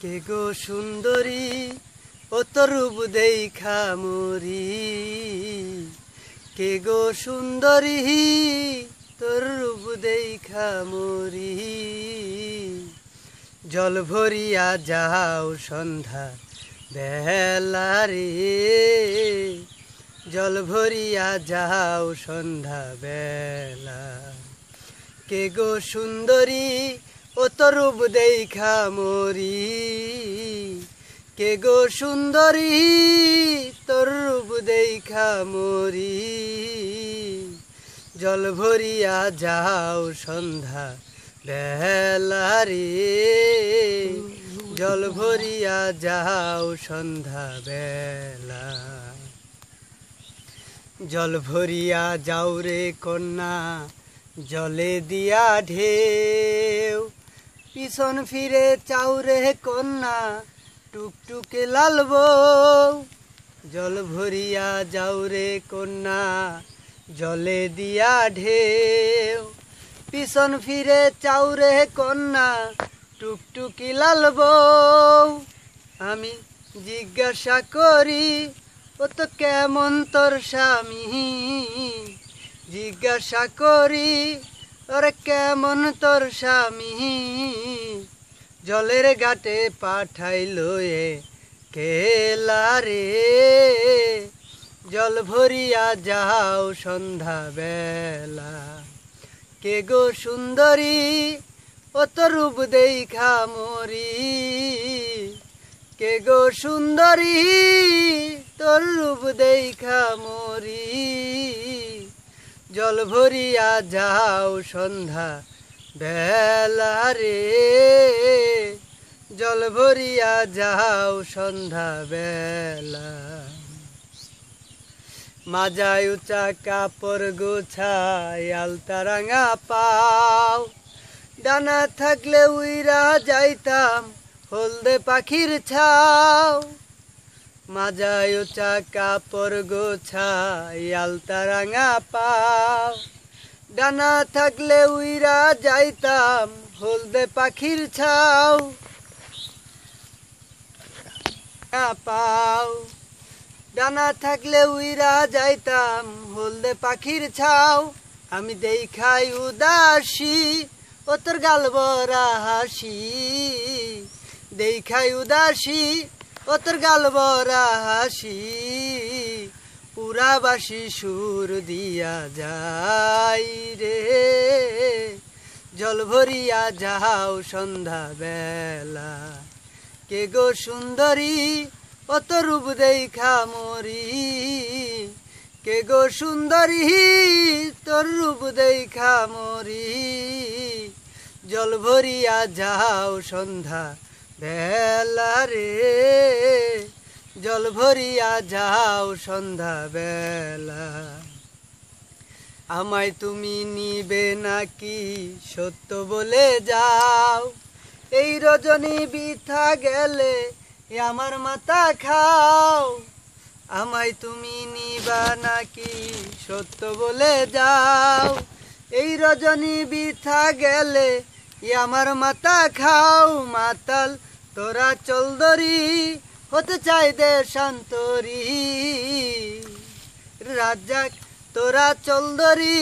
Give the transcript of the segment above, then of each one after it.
কে গো সুন্দরী ও তোর রূপ দেখা মরি, কে গো সুন্দরী তোর রূপ দেখা মরি। জল ভরিয়া যাও সন্ধ্যা বেলা রে, জল ভরিয়া যাও সন্ধ্যা বেলা। কে গো সুন্দরী ও তোর রূপ দেখা মরি, কে গো সুন্দরী তোর রূপ দেখা মরি। জল ভরিয়া যাও সন্ধ্যা বেলা রে, জল ভরিয়া যাও সন্ধ্যা বেলা। জল ভরিয়া যাও রে কন্যা জলে দিয়া ঢেউ, পিছন ফিরে চাও রে কন্যা টুকটুকে লাল বউ। জল ভরিয়া যাও রে কন্যা জলে দিয়া ঢেউ, পিছন ফিরে চাও রে কন্যা টুকটুকি লাল বউ। আমি জিজ্ঞাসা করি ও তো কেমন তোর স্বামী, জিজ্ঞাসা করি ওরে কেমন তোর স্বামী। জলের ঘাটে পাঠাইল এ কেলা রে, জল ভরিয়া যাও সন্ধ্যা বেলা। কে গো সুন্দরী ও তোর রূপ দেখা মরি, কে গো সুন্দরী তোর রূপ দেখা মরি। জল ভরিয়া যাও সন্ধ্যা বেলা রে, জল ভরিয়া যাও সন্ধ্যা বেলা। মাজায় উঁচা কাপড় গোছায় আলতা রাঙা পাও, ডানা থাকলে উইরা যাইতাম হলদে পাখির ছাও। মাজায় উঁচা কাপড় গোছায় আলতা রাঙা পাও, ডানা থাকলে উইরা যাইতাম হলদে পাখির ছাও। পাও ডানা থাকলে উইরা যাইতাম হলদে পাখির ছাও। আমি দেখাই উদাসী ও তোর গাল বরা হাসি, দেখাই উদাসী ও তোর গাল বরা হাসি। উড়াবাসি সুর দিয়া যাই রে, জল ভরিয়া যাও সন্ধ্যা বেলা। কে গো সুন্দরী ও তোর রূপ দেখা মরি, কে গো সুন্দরী তোর রূপ দেখা মরি। জল ভরিয়া যাও সন্ধ্যা বেলা রে, জল ভরিয়া যাও সন্ধ্যা বেলা। আমায় তুমি নিবে নাকি সত্য বলে যাও, এই রজনী বৃথা গেলে আমার মাথা খাও। আমায় তুমি নিবা নাকি সত্য বলে যাও, এই রজনী বৃথা গেলে আমার মাথা খাও। মাতাল তোরা চলদরি হতে চাই দেশান্তরী, রাজ্জাক তোরা চলদরি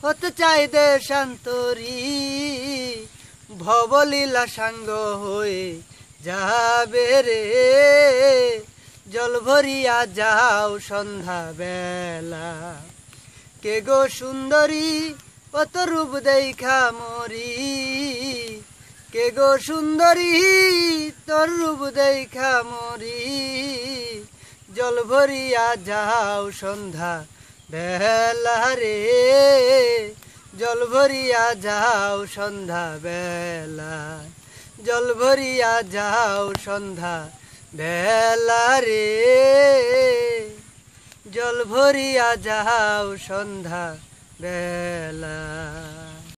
হতে চাই দেশান্তরী। ভবলীলা সাঙ্গ হয়ে যাবে রে, জল ভরিয়া যাও সন্ধ্যা বেলা। কে গো সুন্দরী ও তোর রূপ দেখা মরি, কে গো সুন্দরী তোর রূপ দেখা মরি। জল ভরিয়া যাও সন্ধ্যা বেলা রে, জল ভরিয়া যাও সন্ধ্যা বেলা। জল ভরিয়া যাও সন্ধ্যা বেলা রে, জল ভরিয়া যাও সন্ধ্যা বেলা।